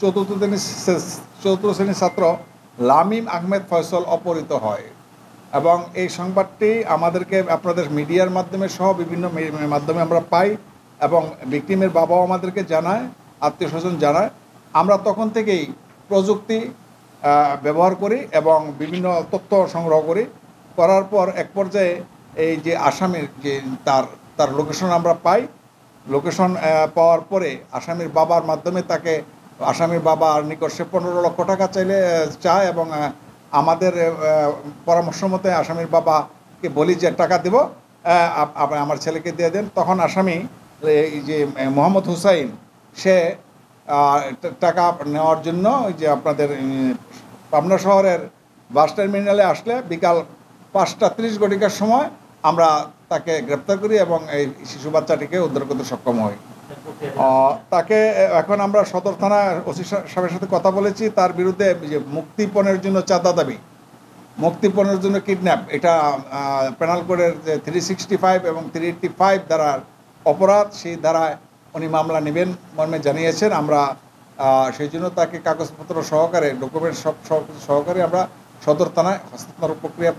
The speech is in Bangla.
চতুর্থ শ্রেণীর ছাত্র লামিম আহমেদ ফয়সল অপহৃত হয়। এবং এই সংবাদটি আমাদেরকে আপনাদের মিডিয়ার মাধ্যমে সহ বিভিন্ন মাধ্যমে আমরা পাই এবং ভিকটিমের বাবাও আমাদেরকে জানায়, আত্মীয়স্বজন জানায়। আমরা তখন থেকেই প্রযুক্তি ব্যবহার করি এবং বিভিন্ন তথ্য সংগ্রহ করার পর এক পর্যায়ে এই যে আসামির যে তার লোকেশন আমরা পাই। লোকেশন পাওয়ার পরে আসামির বাবার মাধ্যমে তাকে আসামির বাবার নিকট সে 15 লক্ষ টাকা চায় এবং আমাদের পরামর্শ মতে আসামির বাবাকে বলি যে টাকা দেব, আমার ছেলেকে দিয়ে দেন। তখন আসামি এই যে মোহাম্মদ হুসাইন সে টাকা নেওয়ার জন্য ওই যে আপনাদের পাবনা শহরের বাস টার্মিনালে আসলে বিকাল 5টা 30 ঘটিকার সময় আমরা তাকে গ্রেপ্তার করি এবং এই শিশু বাচ্চাটিকে উদ্ধার করতে সক্ষম হই। তাকে এখন আমরা সদর থানা ওসি সাহেবের সাথে কথা বলেছি। তার বিরুদ্ধে যে মুক্তিপণের জন্য চাঁদা দাবি, মুক্তিপণের জন্য কিডন্যাপ, এটা পেনাল কোডের যে 365 এবং 385 ধারার অপরাধ, সেই ধারায় উনি মামলা নেবেন মর্মে জানিয়েছেন। আমরা সেই জন্য তাকে কাগজপত্র সহকারে, ডকুমেন্ট সব সহকারে আমরা সদর থানায় হস্তান্তর প্রক্রিয়া